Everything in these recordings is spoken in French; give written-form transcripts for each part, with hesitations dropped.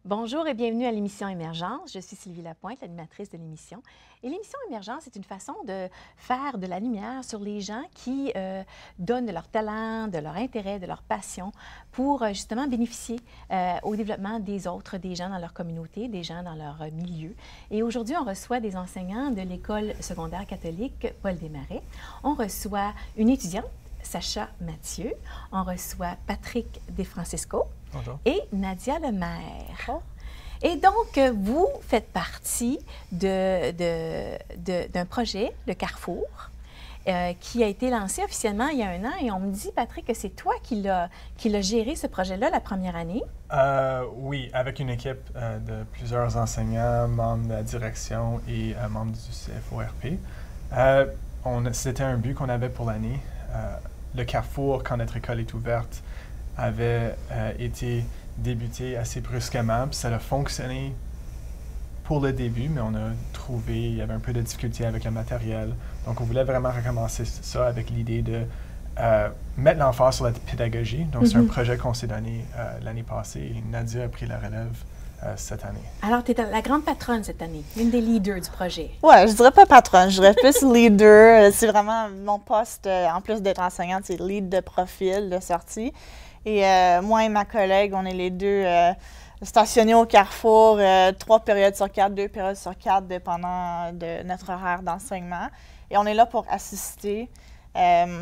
Bonjour et bienvenue à l'émission Émergence. Je suis Sylvie Lapointe, l'animatrice de l'émission. Et l'émission Émergence, c'est une façon de faire de la lumière sur les gens qui donnent de leur talent, de leur intérêt, de leur passion pour justement bénéficier au développement des autres, des gens dans leur communauté, des gens dans leur milieu. Et aujourd'hui, on reçoit des enseignants de l'École secondaire catholique Paul Desmarais. On reçoit une étudiante, Sacha Mathieu. On reçoit Patrick DeFrancisco. Bonjour. Et Nadia Lemaire. Oh. Et donc, vous faites partie d'un projet, le Carrefour, qui a été lancé officiellement il y a 1 an. Et on me dit, Patrick, que c'est toi qui l'as géré, ce projet-là, la première année. Oui, avec une équipe de plusieurs enseignants, membres de la direction et membres du CFORP. C'était un but qu'on avait pour l'année. Le Carrefour, quand notre école est ouverte, avait été débuté assez brusquement, puis ça a fonctionné pour le début, mais on a trouvé, il y avait un peu de difficulté avec le matériel. Donc, on voulait vraiment recommencer ça avec l'idée de mettre l'emphase sur la pédagogie. Donc, c'est un projet qu'on s'est donné l'année passée et Nadia a pris la relève cette année. Alors, tu es la grande patronne cette année, une des leaders du projet. Ouais, je dirais pas patronne, je dirais plus leader. C'est vraiment mon poste, en plus d'être enseignante, c'est lead de profil, de sortie. Et moi et ma collègue, on est les deux stationnés au Carrefour, 3 périodes sur 4, 2 périodes sur 4, dépendant de notre horaire d'enseignement. Et on est là pour assister,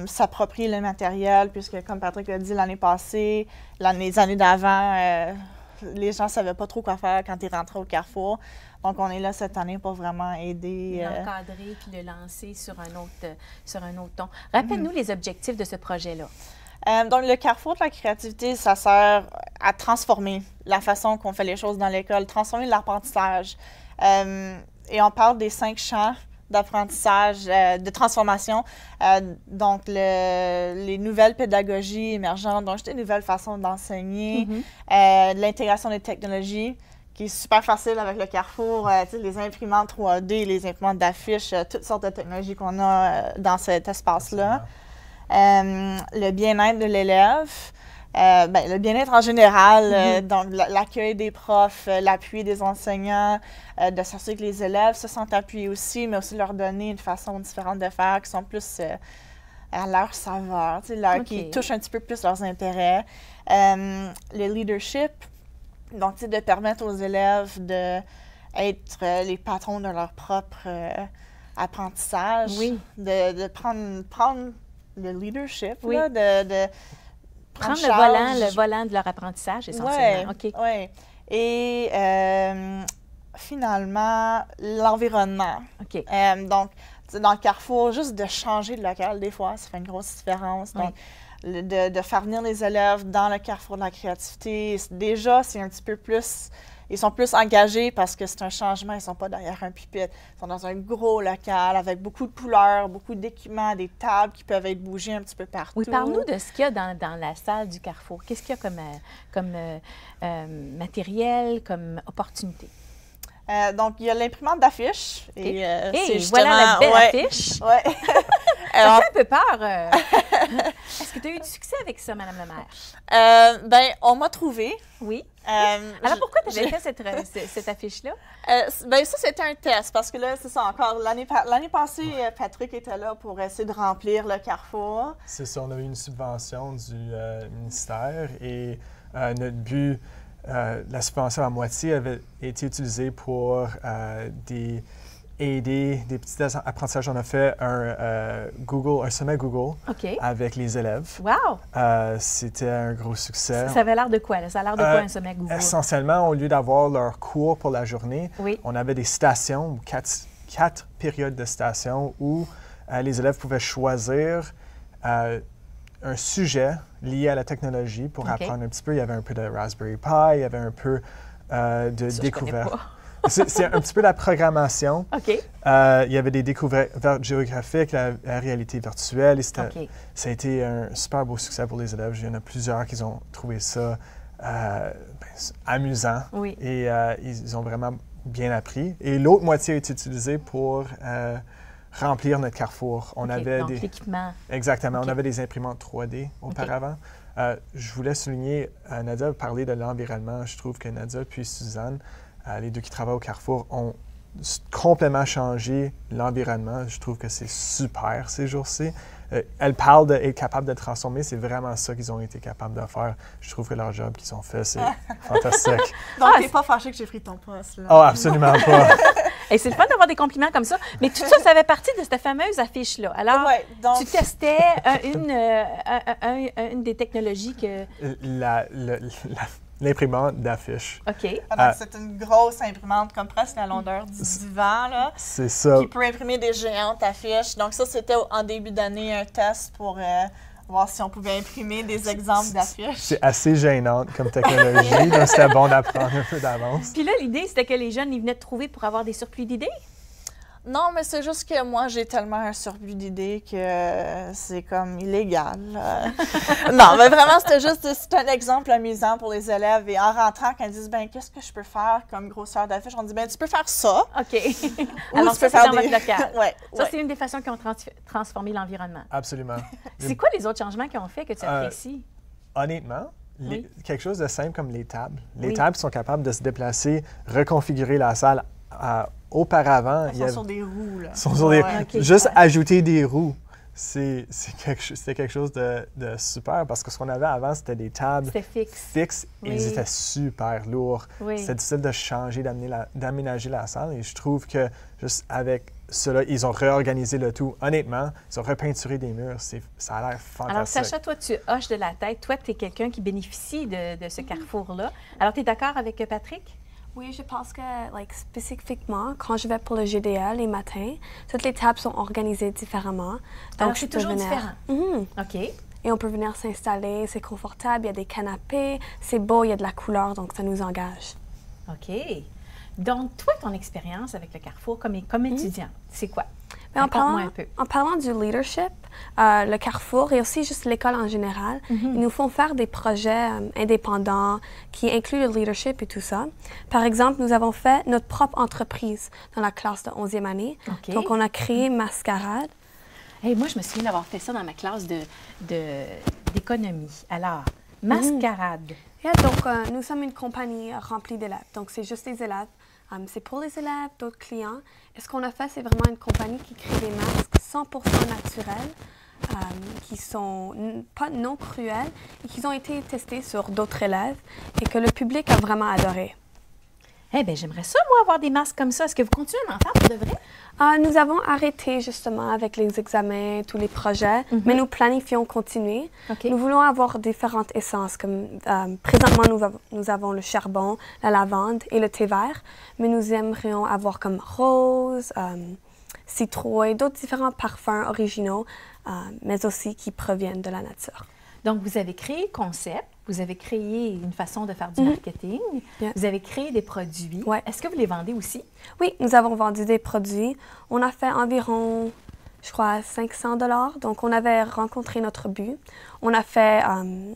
s'approprier le matériel, puisque, comme Patrick l'a dit l'année passée, les années d'avant, les gens ne savaient pas trop quoi faire quand ils rentraient au Carrefour. Donc, on est là cette année pour vraiment aider. L'encadrer puis le lancer sur un autre ton. Rappelle-nous les objectifs de ce projet-là. Donc, le Carrefour de la créativité, ça sert à transformer la façon qu'on fait les choses dans l'école, transformer l'apprentissage. Et on parle des 5 champs d'apprentissage, de transformation. Donc, les nouvelles pédagogies émergentes, donc des nouvelles façons d'enseigner, de l'intégration des technologies, qui est super facile avec le Carrefour, les imprimantes 3D, les imprimantes d'affiches, toutes sortes de technologies qu'on a dans cet espace-là. Le bien-être de l'élève, le bien-être en général, donc l'accueil des profs, l'appui des enseignants, de s'assurer que les élèves se sentent appuyés aussi, mais aussi leur donner une façon différente de faire qui sont plus à leur saveur, qui touchent un petit peu plus leurs intérêts. Le leadership, donc de permettre aux élèves d'être les patrons de leur propre apprentissage, de prendre le leadership, là, de prendre le volant de leur apprentissage, essentiellement. Oui. Et finalement, l'environnement. Donc, dans le Carrefour, juste de changer de local, des fois, ça fait une grosse différence. Donc, de faire venir les élèves dans le Carrefour de la créativité, déjà, c'est un petit peu plus... Ils sont plus engagés parce que c'est un changement. Ils ne sont pas derrière un pupitre. Ils sont dans un gros local avec beaucoup de couleurs, beaucoup d'équipements, des tables qui peuvent être bougées un petit peu partout. Oui, parle-nous de ce qu'il y a dans la salle du Carrefour. Qu'est-ce qu'il y a comme matériel, comme opportunité? Donc, il y a l'imprimante d'affiches. Et voilà la belle affiche. Ça fait un peu peur. Est-ce que tu as eu du succès avec ça, Mme Lemaire? On m'a trouvé. Oui. Alors, pourquoi tu avais fait cette affiche-là? Ça, c'était un test, parce que là, c'est ça, encore, l'année passée, Patrick était là pour essayer de remplir le Carrefour. C'est ça, on a eu une subvention du ministère et notre but, la subvention à moitié avait été utilisée pour aider des petits apprentissages. On a fait un sommet Google avec les élèves. Wow! C'était un gros succès. Ça avait l'air de quoi? Ça a l'air de quoi un sommet Google? Essentiellement, au lieu d'avoir leur cours pour la journée, on avait des stations, 4 périodes de stations où les élèves pouvaient choisir un sujet lié à la technologie pour apprendre un petit peu. Il y avait un peu de Raspberry Pi, il y avait un peu de découverte. C'est un petit peu la programmation. Il y avait des découvertes géographiques, la réalité virtuelle. Et ça a été un super beau succès pour les élèves. Il y en a plusieurs qui ont trouvé ça amusant. Et ils ont vraiment bien appris. Et l'autre moitié a été utilisée pour remplir notre carrefour. On avait donc l'équipement. Exactement. On avait des imprimantes 3D auparavant. Je voulais souligner, Nadia a parlé de l'environnement. Je trouve que Nadia puis Suzanne, les deux qui travaillent au Carrefour, ont complètement changé l'environnement. Je trouve que c'est super ces jours-ci. Elles parlent d'être capables de transformer. C'est vraiment ça qu'ils ont été capables de faire. Je trouve que leur job qu'ils ont fait, c'est fantastique. Donc, t'es pas fâché que j'ai pris ton poste, là? Oh, absolument pas. Et c'est le fun d'avoir des compliments comme ça. Mais tout ça, ça fait partie de cette fameuse affiche-là. Alors, donc, tu testais une des technologies que... L'imprimante d'affiches. OK. c'est une grosse imprimante, comme presque la longueur du divan, là. C'est ça. Qui peut imprimer des géantes affiches. Donc ça, c'était en début d'année un test pour voir si on pouvait imprimer des exemples d'affiches. C'est assez gênant comme technologie, donc c'était bon d'apprendre un peu d'avance. Puis là, l'idée, c'était que les jeunes, ils venaient te trouver pour avoir des surplus d'idées? Non, mais c'est juste que moi, j'ai tellement un surplus d'idées que c'est comme illégal. Non, mais vraiment, c'est un exemple amusant pour les élèves. Et en rentrant, quand ils disent, ben qu'est-ce que je peux faire comme grosseur d'affiche? On dit, ben tu peux faire ça. OK. Ou Alors, tu peux ça, c'est faire dans votre local. Ouais, C'est une des façons qui ont transformé l'environnement. Absolument. C'est quoi les autres changements qu'ils ont fait que tu apprécies? Honnêtement, quelque chose de simple comme les tables. Les Oui. tables sont capables de se déplacer, reconfigurer la salle. Auparavant, Ils sont sur des roues, là. Sont sur des, OK. juste ajouter des roues, c'était quelque chose de super parce que ce qu'on avait avant, c'était des tables C'était fixe. et Oui. ils étaient super lourds. Oui. C'était difficile de changer, d'aménager la salle et je trouve que juste avec cela, ils ont réorganisé le tout. Honnêtement, ils ont repeinturé des murs. Ça a l'air fantastique. Alors, Sacha, toi, tu hoches de la tête. Toi, tu es quelqu'un qui bénéficie de ce carrefour-là. Alors, tu es d'accord avec Patrick? Oui, je pense que, spécifiquement, quand je vais pour le GDL les matins, toutes les tables sont organisées différemment. Donc, je c'est peux toujours venir- différent. Mhm. OK. Et on peut venir s'installer, c'est confortable, il y a des canapés, c'est beau, il y a de la couleur, donc ça nous engage. OK. Donc, toi, ton expérience avec le Carrefour comme étudiant, c'est quoi? Mais en Raconte-moi parlant, un peu. en parlant du leadership, le Carrefour et aussi juste l'école en général, ils nous font faire des projets indépendants qui incluent le leadership et tout ça. Par exemple, nous avons fait notre propre entreprise dans la classe de 11e année. OK. Donc, on a créé Mascarade. Hey, moi, je me souviens d'avoir fait ça dans ma classe d'économie. Alors, Mascarade. Donc, nous sommes une compagnie remplie d'élèves. Donc, c'est juste les élèves. C'est pour les élèves, d'autres clients. Et ce qu'on a fait, c'est vraiment une compagnie qui crée des masques 100% naturels, qui sont pas non cruels et qui ont été testés sur d'autres élèves et que le public a vraiment adoré. Eh bien, j'aimerais ça, moi, avoir des masques comme ça. Est-ce que vous continuez à en faire pour de vrai? Nous avons arrêté justement avec les examens, tous les projets, mais nous planifions continuer. OK. Nous voulons avoir différentes essences. Comme, présentement, nous avons le charbon, la lavande et le thé vert, mais nous aimerions avoir comme rose, citrouille, d'autres différents parfums originaux, mais aussi qui proviennent de la nature. Donc, vous avez créé le concept, vous avez créé une façon de faire du marketing, Yeah. vous avez créé des produits. Ouais. Est-ce que vous les vendez aussi? Oui, nous avons vendu des produits. On a fait environ, je crois, 500 $. Donc, on avait rencontré notre but. On a fait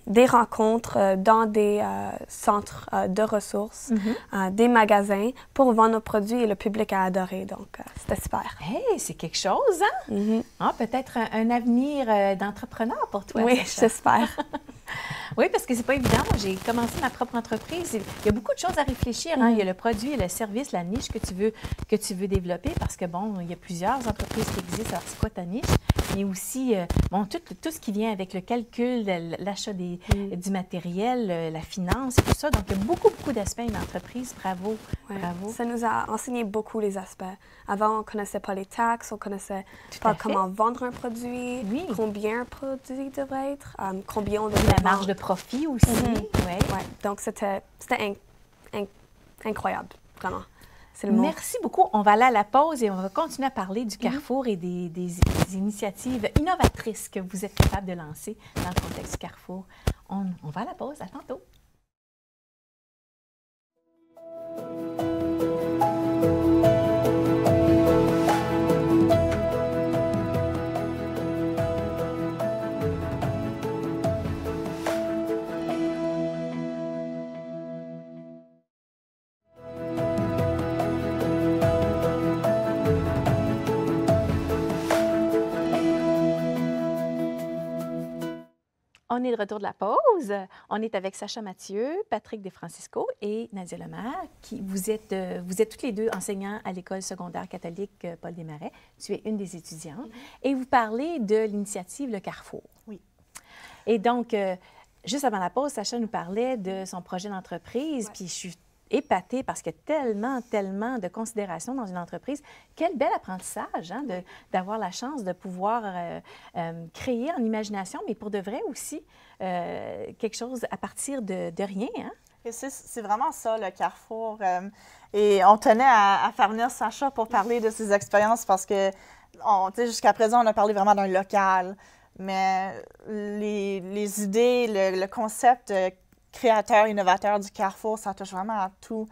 des rencontres dans des centres de ressources, des magasins pour vendre nos produits et le public a adoré. Donc, c'était super. Hey, c'est quelque chose, hein? Ah, peut-être un avenir d'entrepreneur pour toi, Oui, Sacha. j'espère. Oui, parce que c'est pas évident. Moi, j'ai commencé ma propre entreprise. Il y a beaucoup de choses à réfléchir. Hein? Il y a le produit, le service, la niche que tu veux développer parce que, bon, il y a plusieurs entreprises qui existent. Alors, c'est quoi ta niche? Mais aussi, bon, tout ce qui vient avec le calcul, l'achat du matériel, la finance et tout ça. Donc, il y a beaucoup d'aspects d'une entreprise. Bravo, Ouais. bravo. Ça nous a enseigné beaucoup les aspects. Avant, on ne connaissait pas les taxes, on ne connaissait Tout pas à fait. comment vendre un produit, Oui. combien un produit devrait être, combien on devrait La marge de profit aussi. Ouais. Ouais, donc c'était incroyable, vraiment. C'est le mot. Merci beaucoup. On va aller à la pause et on va continuer à parler du Carrefour et des initiatives innovatrices que vous êtes capable de lancer dans le contexte du Carrefour. On va à la pause. À tantôt. On est de retour de la pause. On est avec Sacha Mathieu, Patrick DeFrancisco et Nadia Lemaire. Vous êtes toutes les deux enseignants à l'École secondaire catholique Paul Desmarais. Tu es une des étudiantes. Et vous parlez de l'initiative Le Carrefour. Oui. Et donc, juste avant la pause, Sacha nous parlait de son projet d'entreprise. Ouais. Puis je suis épatée parce qu'il y a tellement de considération dans une entreprise. Quel bel apprentissage, hein, d'avoir la chance de pouvoir créer en imagination, mais pour de vrai aussi, quelque chose à partir de rien. Hein? Et c'est vraiment ça, le Carrefour. Et on tenait à faire venir Sacha pour parler de ses expériences parce que, jusqu'à présent, on a parlé vraiment d'un local. Mais les idées, le concept créateur, innovateur du Carrefour, ça touche vraiment à tout.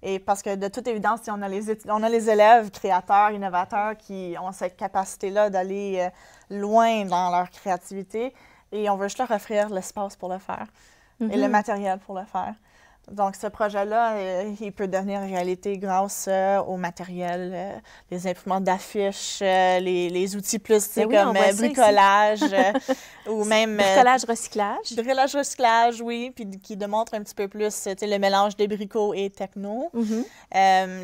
Et parce que de toute évidence, on a les élèves créateurs, innovateurs qui ont cette capacité-là d'aller loin dans leur créativité et on veut juste leur offrir l'espace pour le faire et le matériel pour le faire. Donc, ce projet-là, il peut devenir réalité grâce au matériel, les imprimantes d'affiches, les outils plus comme bricolage ou même... Bricolage-recyclage. Bricolage-recyclage, oui, puis qui démontre un petit peu plus le mélange débricot et techno.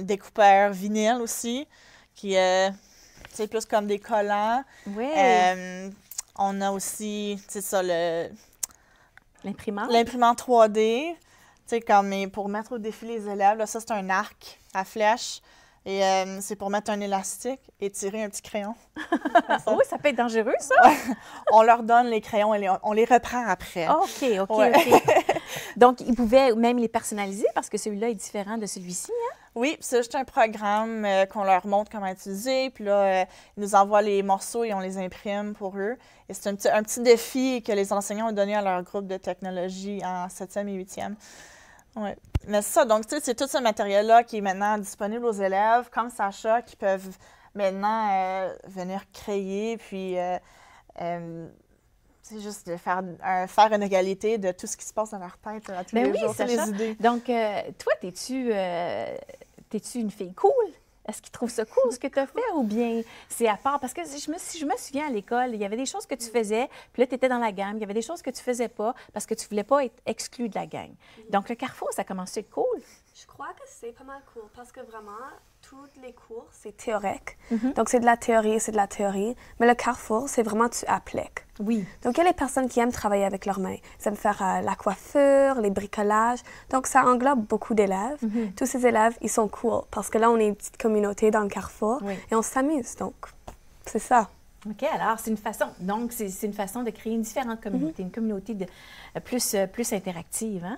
Découpeur vinyle aussi, qui c'est plus comme des collants. Oui. On a aussi, c'est ça, l'imprimante. L'imprimante 3D. Comme pour mettre au défi les élèves, là, ça, c'est un arc à flèche. Et c'est pour mettre un élastique et tirer un petit crayon. Oui, ça peut être dangereux, ça. On leur donne les crayons et on les reprend après. OK. Ouais. Donc, ils pouvaient même les personnaliser parce que celui-là est différent de celui-ci, hein? Oui, c'est juste un programme qu'on leur montre comment utiliser. Puis là, ils nous envoient les morceaux et on les imprime pour eux. Et c'est un petit défi que les enseignants ont donné à leur groupe de technologie en 7e et 8e. Oui. Mais c'est ça, donc c'est tout ce matériel-là qui est maintenant disponible aux élèves, comme Sacha, qui peuvent maintenant venir créer, puis c'est juste de faire une égalité de tout ce qui se passe dans leur tête à tous les jours, Sacha. les idées. Donc, toi, t'es-tu une fille cool? Est-ce qu'ils trouvent ça cool, ce que tu as fait, ou bien c'est à part? Parce que je me souviens à l'école, il y avait des choses que tu faisais, puis là, tu étais dans la gang. Il y avait des choses que tu faisais pas parce que tu voulais pas être exclu de la gang. Donc, le Carrefour, ça commence à être cool. Je crois que c'est pas mal cool parce que vraiment, tous les cours, c'est théorique. Donc, c'est de la théorie. Mais le Carrefour, c'est vraiment tu appliques. Oui. Donc, il y a les personnes qui aiment travailler avec leurs mains. Ils aiment faire la coiffure, les bricolages. Donc, ça englobe beaucoup d'élèves. Tous ces élèves, ils sont cool parce que là, on est une petite communauté dans le Carrefour et on s'amuse. Donc, c'est ça. OK, alors c'est une façon. Donc, c'est une façon de créer une différente communauté, une communauté plus interactive, hein?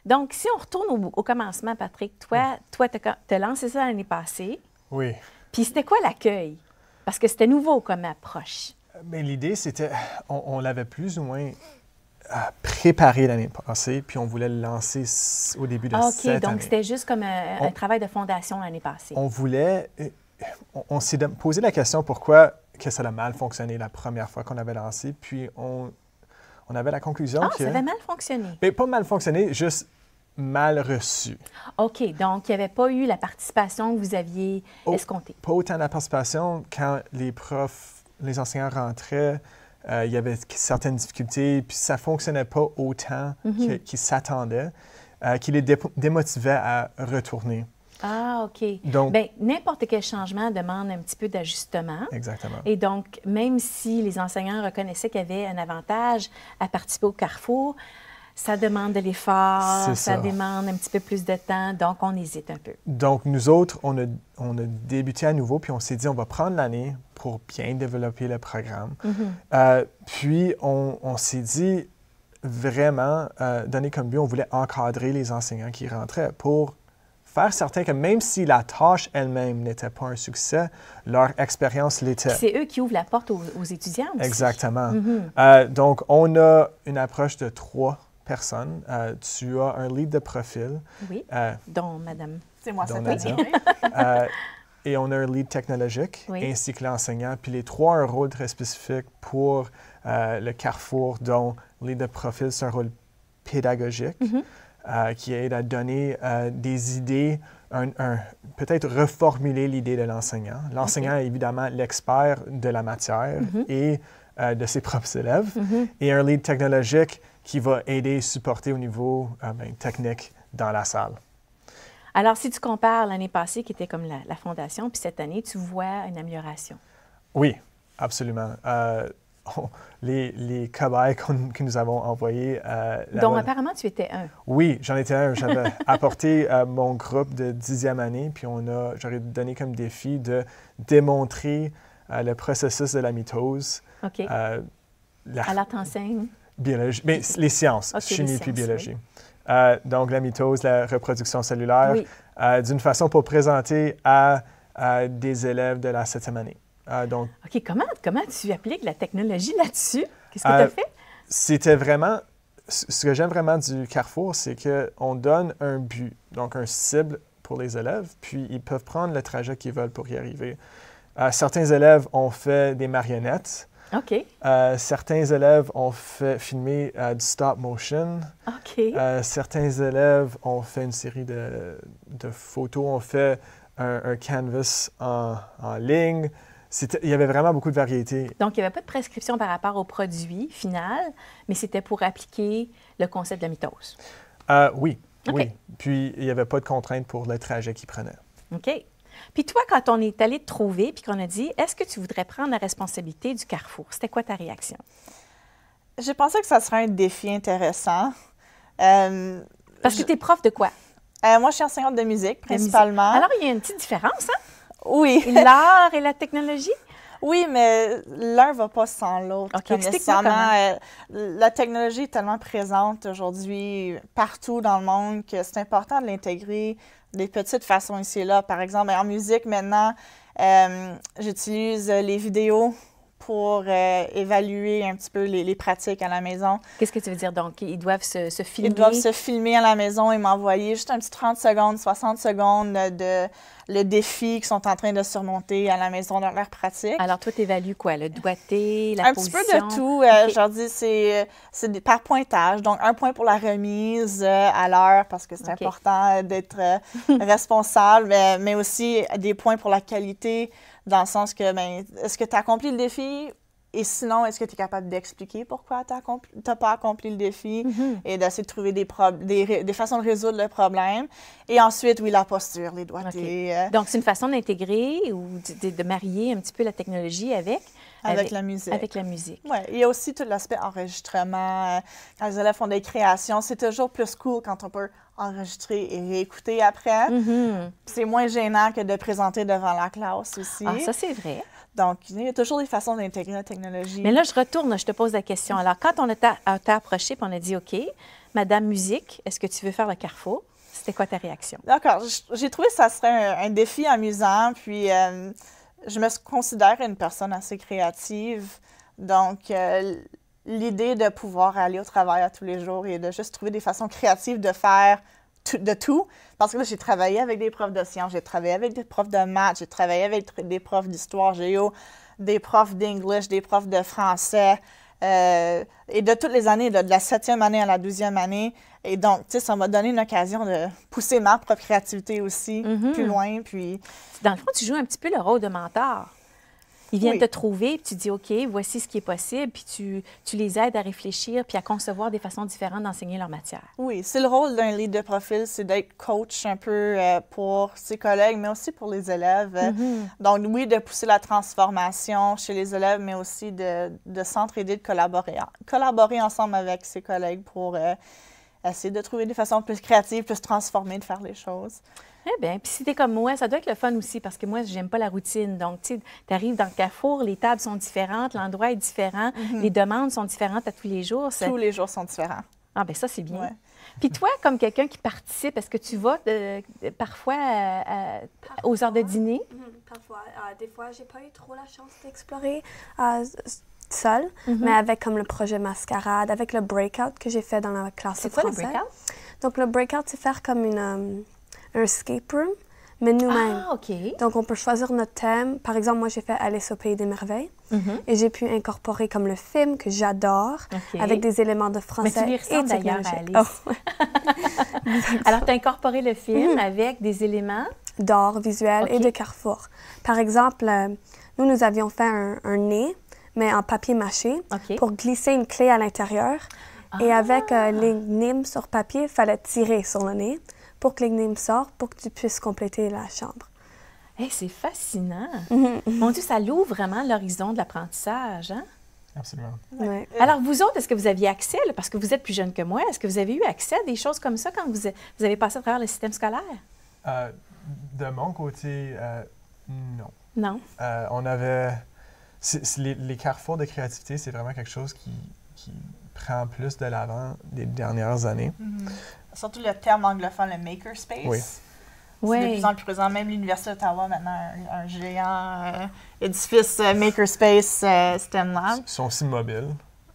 Donc, si on retourne au commencement, Patrick, toi, tu as lancé ça l'année passée. Oui. Puis c'était quoi l'accueil? Parce que c'était nouveau comme approche. Mais l'idée, c'était, on l'avait plus ou moins préparé l'année passée, puis on voulait le lancer au début de cette année. OK, donc c'était juste comme un travail de fondation l'année passée. On voulait... On s'est posé la question pourquoi que ça a mal fonctionné la première fois qu'on avait lancé, puis on avait la conclusion que... ça avait mal fonctionné. Mais pas mal fonctionné, juste mal reçu. OK, donc il n'y avait pas eu la participation que vous aviez escomptée. Pas autant de participation. Quand les profs, les enseignants rentraient, il y avait certaines difficultés, puis ça ne fonctionnait pas autant qu'ils s'attendaient, qui les démotivait à retourner. Ah, OK. Donc, bien, n'importe quel changement demande un petit peu d'ajustement. Exactement. Et donc, même si les enseignants reconnaissaient qu'il y avait un avantage à participer au Carrefour, ça demande de l'effort, ça demande un petit peu plus de temps, donc on hésite un peu. Donc, nous autres, on a débuté à nouveau, puis on s'est dit, on va prendre l'année pour bien développer le programme. Puis, on s'est dit, vraiment, donner comme but, on voulait encadrer les enseignants qui rentraient pour faire certain que même si la tâche elle-même n'était pas un succès, leur expérience l'était. C'est eux qui ouvrent la porte aux étudiants aussi. Exactement. Donc, on a une approche de 3 personnes. Tu as un lead de profil. Oui, dont Madame. C'est moi, dont ça Nadia. Et on a un lead technologique, ainsi que l'enseignant. Puis les 3 ont un rôle très spécifique pour le Carrefour, dont le lead de profil, c'est un rôle pédagogique. Qui aide à donner des idées, peut-être reformuler l'idée de l'enseignant. L'enseignant est évidemment l'expert de la matière et de ses propres élèves et un lead technologique qui va aider, supporter au niveau technique dans la salle. Alors, si tu compares l'année passée, qui était comme la fondation, puis cette année, tu vois une amélioration? Oui, absolument. Les cobayes que nous avons envoyés... Donc, apparemment, tu étais un. Oui, j'en étais un. J'avais apporté mon groupe de 10e année, puis j'aurais donné comme défi de démontrer le processus de la mitose. OK. Alors, t'enseignes? Biologie, mais les sciences, okay, chimie les puis sciences, biologie. Oui. Donc, la mitose, la reproduction cellulaire, oui. D'une façon pour présenter à des élèves de la 7e année. Donc, OK, comment tu appliques la technologie là-dessus? Qu'est-ce que tu as fait? C'était vraiment... Ce que j'aime vraiment du Carrefour, c'est qu'on donne un but, donc un cible pour les élèves, puis ils peuvent prendre le trajet qu'ils veulent pour y arriver. Certains élèves ont fait des marionnettes. OK. Certains élèves ont filmé du stop motion. OK. Certains élèves ont fait une série de photos, ont fait un canvas en ligne. Il y avait vraiment beaucoup de variétés. Donc, il n'y avait pas de prescription par rapport au produit final, mais c'était pour appliquer le concept de la mitose. Oui, OK. oui. Puis, il n'y avait pas de contrainte pour le trajet qu'ils prenaient. OK. Puis toi, quand on est allé te trouver puis qu'on a dit, est-ce que tu voudrais prendre la responsabilité du Carrefour? C'était quoi ta réaction? J'ai pensé que ça serait un défi intéressant. Parce que tu es prof de quoi? Moi, je suis enseignante de musique, principalement. Alors, il y a une petite différence, hein? Oui. L'art et la technologie? Oui, mais l'un ne va pas sans l'autre. OK, explique-moi comment. La technologie est tellement présente aujourd'hui partout dans le monde que c'est important de l'intégrer des petites façons ici et là. Par exemple, en musique, maintenant, j'utilise les vidéos pour évaluer un petit peu les pratiques à la maison. Qu'est-ce que tu veux dire? Donc, ils doivent se filmer? Ils doivent se filmer à la maison et m'envoyer juste un petit 30 secondes, 60 secondes de le défi qu'ils sont en train de surmonter à la maison dans leur pratique. Alors, toi, tu évalues quoi? Le doigté, la position? Un petit peu de tout. Okay. Je leur dis, c'est par pointage. Donc, 1 point pour la remise à l'heure parce que c'est important d'être responsable, mais aussi des points pour la qualité dans le sens que, est-ce que tu as accompli le défi? Et sinon, est-ce que tu es capable d'expliquer pourquoi tu n'as pas accompli le défi et d'essayer de trouver des façons de résoudre le problème? Et ensuite, oui, la posture, les doigtés. Okay. Donc, c'est une façon d'intégrer ou de marier un petit peu la technologie avec la musique. Avec la musique. Oui, il y a aussi tout l'aspect enregistrement. Quand les élèves font des créations, c'est toujours plus cool quand on peut enregistrer et réécouter après. C'est moins gênant que de présenter devant la classe aussi. Ah, ça, c'est vrai. Donc, il y a toujours des façons d'intégrer la technologie. Mais là, je te pose la question. Alors, quand on t'a approché et on a dit, OK, Madame Musique, est-ce que tu veux faire le Carrefour? C'était quoi ta réaction? D'accord. J'ai trouvé que ça serait un défi amusant. Puis, je me considère une personne assez créative. Donc, l'idée de pouvoir aller au travail à tous les jours et de juste trouver des façons créatives de faire de tout. Parce que là, j'ai travaillé avec des profs de sciences, j'ai travaillé avec des profs de maths, j'ai travaillé avec des profs d'histoire géo, des profs d'anglais, des profs de français. Et de toutes les années, de la 7e année à la 12e année. Et donc, tu sais, ça m'a donné une occasion de pousser ma propre créativité aussi plus loin. Puis... Dans le fond, tu joues un petit peu le rôle de mentor. Ils viennent te trouver, puis tu dis, OK, voici ce qui est possible, puis tu les aides à réfléchir, puis à concevoir des façons différentes d'enseigner leur matière. Oui, c'est le rôle d'un lead de profil, c'est d'être coach un peu pour ses collègues, mais aussi pour les élèves. Donc, oui, de pousser la transformation chez les élèves, mais aussi de s'entraider, de collaborer ensemble avec ses collègues pour essayer de trouver des façons plus créatives, plus transformées de faire les choses. Eh bien, puis si t'es comme moi, ça doit être le fun aussi, parce que moi, j'aime pas la routine. Donc, tu sais, t'arrives dans le Carrefour, les tables sont différentes, l'endroit est différent, les demandes sont différentes à tous les jours. Tous les jours sont différents. Ah bien, ça, c'est bien. Ouais. Puis toi, comme quelqu'un qui participe, est-ce que tu vas parfois aux heures de dîner? Parfois. Des fois, j'ai pas eu trop la chance d'explorer seule, mais avec comme le projet Mascarade, avec le breakout que j'ai fait dans la classe de français. C'est quoi le breakout? Donc, le breakout, c'est faire comme un escape room, mais nous-mêmes. Ah, OK. Donc, on peut choisir notre thème. Par exemple, moi, j'ai fait Alice au Pays des Merveilles. Et j'ai pu incorporer comme le film que j'adore, avec des éléments de français. Mais tu lui ressembles d'ailleurs à Alice. Oh. Alors, tu as incorporé le film avec des éléments? D'art visuel et de Carrefour. Par exemple, nous avions fait un nez mais en papier mâché, OK. pour glisser une clé à l'intérieur. Et avec l'énigme sur papier, il fallait tirer sur le nez pour que l'énigme sorte, pour que tu puisses compléter la chambre. Hey, c'est fascinant. Mon Dieu, ça l'ouvre vraiment l'horizon de l'apprentissage, hein? Absolument. Ouais. Alors, vous autres, est-ce que vous aviez accès, là, parce que vous êtes plus jeune que moi, est-ce que vous avez eu accès à des choses comme ça quand vous avez passé à travers le système scolaire? De mon côté, non. Non? On avait... les carrefours de créativité, c'est vraiment quelque chose qui prend plus de l'avant les dernières années. Surtout le terme anglophone, le makerspace. Oui. C'est de plus en plus présent. Même l'Université d'Ottawa, maintenant, un géant édifice makerspace STEM Lab. Ils sont aussi mobiles.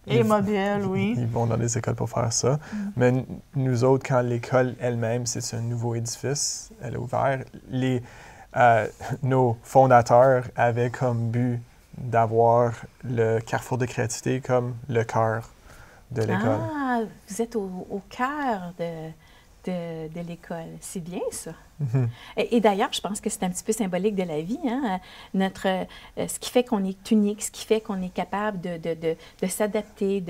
Et mobile, oui. Ils vont dans les écoles pour faire ça. Mais nous autres, quand l'école elle-même, c'est un nouveau édifice, elle est ouverte, nos fondateurs avaient comme but d'avoir le carrefour de créativité comme le cœur de l'école. Ah, vous êtes au cœur de l'école. C'est bien, ça. Et d'ailleurs, je pense que c'est un petit peu symbolique de la vie, hein? Ce qui fait qu'on est unique, ce qui fait qu'on est capable de s'adapter,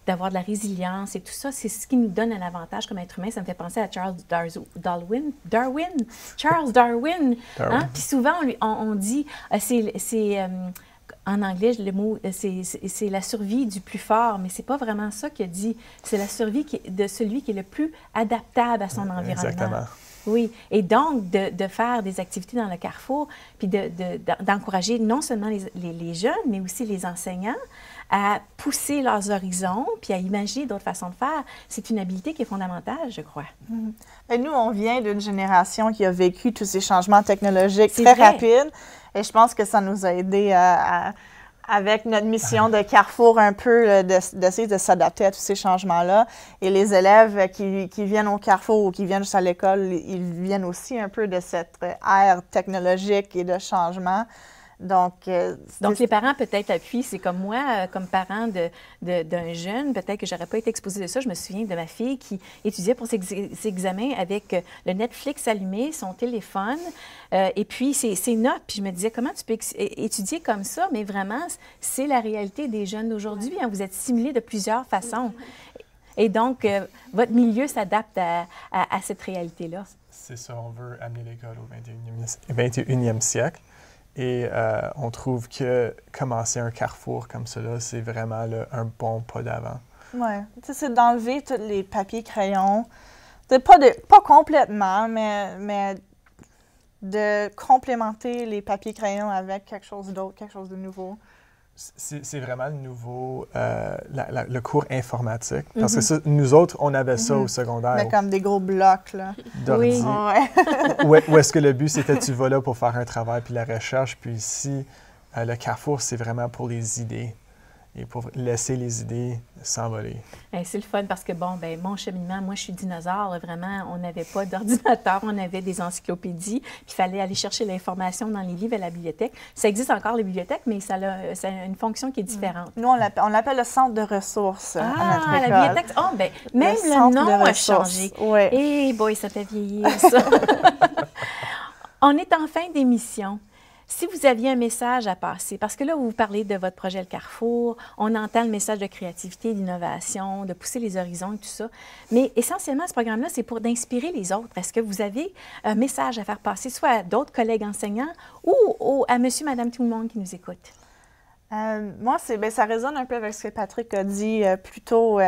d'avoir de la résilience et tout ça, c'est ce qui nous donne un avantage comme être humain. Ça me fait penser à Charles Darwin. Charles Darwin. Hein? Puis souvent, on dit, en anglais, le mot, c'est la survie du plus fort, mais c'est pas vraiment ça qu'il a dit. C'est la survie de celui qui est le plus adaptable à son environnement. Exactement. Oui, et donc de faire des activités dans le carrefour, puis d'encourager non seulement les jeunes, mais aussi les enseignants à pousser leurs horizons, puis à imaginer d'autres façons de faire, c'est une habileté qui est fondamentale, je crois. Et nous, on vient d'une génération qui a vécu tous ces changements technologiques C'est très vrai. rapides. Et je pense que ça nous a aidés avec notre mission de Carrefour un peu, d'essayer de s'adapter à tous ces changements-là. Et les élèves qui viennent au Carrefour ou qui viennent juste à l'école, ils viennent aussi un peu de cette ère technologique et de changement. Donc les parents peut-être appuient. C'est comme moi, comme parent d'un jeune, peut-être que j'aurais pas été exposée de ça. Je me souviens de ma fille qui étudiait pour ses examens avec le Netflix allumé, son téléphone, et puis ses notes. Puis je me disais, comment tu peux étudier comme ça? Mais vraiment, c'est la réalité des jeunes d'aujourd'hui. Hein. Vous êtes stimulés de plusieurs façons. Et donc, votre milieu s'adapte à cette réalité-là. C'est ça, on veut amener l'école au 21e siècle. Et on trouve que commencer un carrefour comme cela, c'est vraiment un bon pas d'avant. Oui. C'est d'enlever tous les papiers crayons. Pas complètement, mais de complémenter les papiers crayons avec quelque chose d'autre, quelque chose de nouveau. C'est vraiment le nouveau, le cours informatique. Parce que ça, nous autres, on avait ça au secondaire. Mais comme des gros blocs, là. D'ordi. Ouais. Où est-ce que le but, c'était tu vas là pour faire un travail puis la recherche. Puis ici, le carrefour, c'est vraiment pour les idées et pour laisser les idées s'envoler. C'est le fun parce que, mon cheminement, moi, je suis dinosaure. Là, vraiment, on n'avait pas d'ordinateur, on avait des encyclopédies. Puis il fallait aller chercher l'information dans les livres à la bibliothèque. Ça existe encore, les bibliothèques, mais ça a une fonction qui est différente. Nous, on l'appelle le centre de ressources à notre école. La bibliothèque. Oh, même le nom a changé. Oui. Eh boy, ça fait vieillir, ça. On est en fin d'émission. Si vous aviez un message à passer, parce que là, vous parlez de votre projet Le Carrefour, on entend le message de créativité, d'innovation, de pousser les horizons et tout ça, mais essentiellement, ce programme-là, c'est pour d'inspirer les autres. Est-ce que vous avez un message à faire passer, soit à d'autres collègues enseignants ou à monsieur, madame, tout le monde qui nous écoute? Moi, ça résonne un peu avec ce que Patrick a dit plus tôt.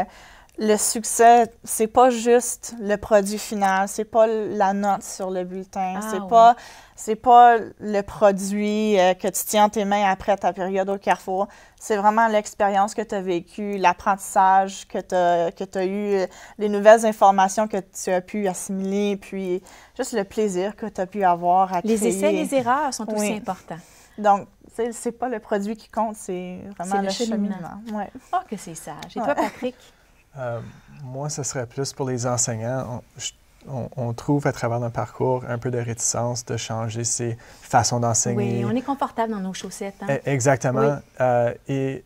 Le succès, c'est pas juste le produit final, c'est pas la note sur le bulletin, c'est pas le produit que tu tiens en tes mains après ta période au Carrefour. C'est vraiment l'expérience que tu as vécue, l'apprentissage que tu as eu, les nouvelles informations que tu as pu assimiler, puis juste le plaisir que tu as pu avoir à créer. Les essais, les erreurs sont aussi importants. Donc, c'est pas le produit qui compte, c'est vraiment le cheminement. Ouais. Oh, que c'est sage. Et toi, Patrick? Moi, ce serait plus pour les enseignants. On trouve à travers notre parcours un peu de réticence de changer ses façons d'enseigner. Oui, on est confortable dans nos chaussettes. Hein? Exactement. Oui. Et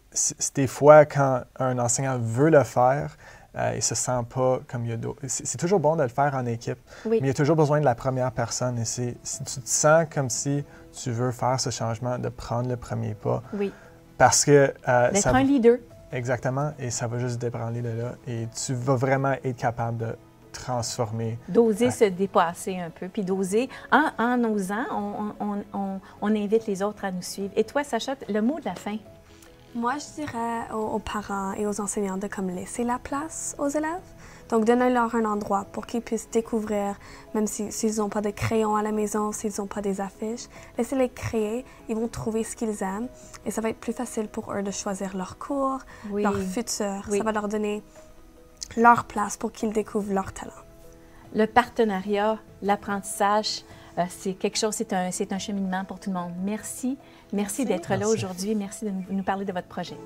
des fois, quand un enseignant veut le faire, il ne se sent pas comme il y a d'autres. C'est toujours bon de le faire en équipe, mais il y a toujours besoin de la première personne. Et si tu te sens comme si tu veux faire ce changement, de prendre le premier pas. Oui. Parce que D'être un leader. Exactement, et ça va juste débranler de là. Et tu vas vraiment être capable de transformer. D'oser se dépasser un peu, puis d'oser, en osant, on invite les autres à nous suivre. Et toi, Sacha, le mot de la fin? Moi, je dirais aux parents et aux enseignants de comme laisser la place aux élèves. Donc, donnez-leur un endroit pour qu'ils puissent découvrir, même s'ils n'ont pas de crayons à la maison, s'ils n'ont pas des affiches. Laissez-les créer, ils vont trouver ce qu'ils aiment et ça va être plus facile pour eux de choisir leur cours, leur futur. Ça va leur donner leur place pour qu'ils découvrent leur talent. Le partenariat, l'apprentissage, c'est quelque chose, c'est un cheminement pour tout le monde. Merci d'être là aujourd'hui. Merci de nous parler de votre projet.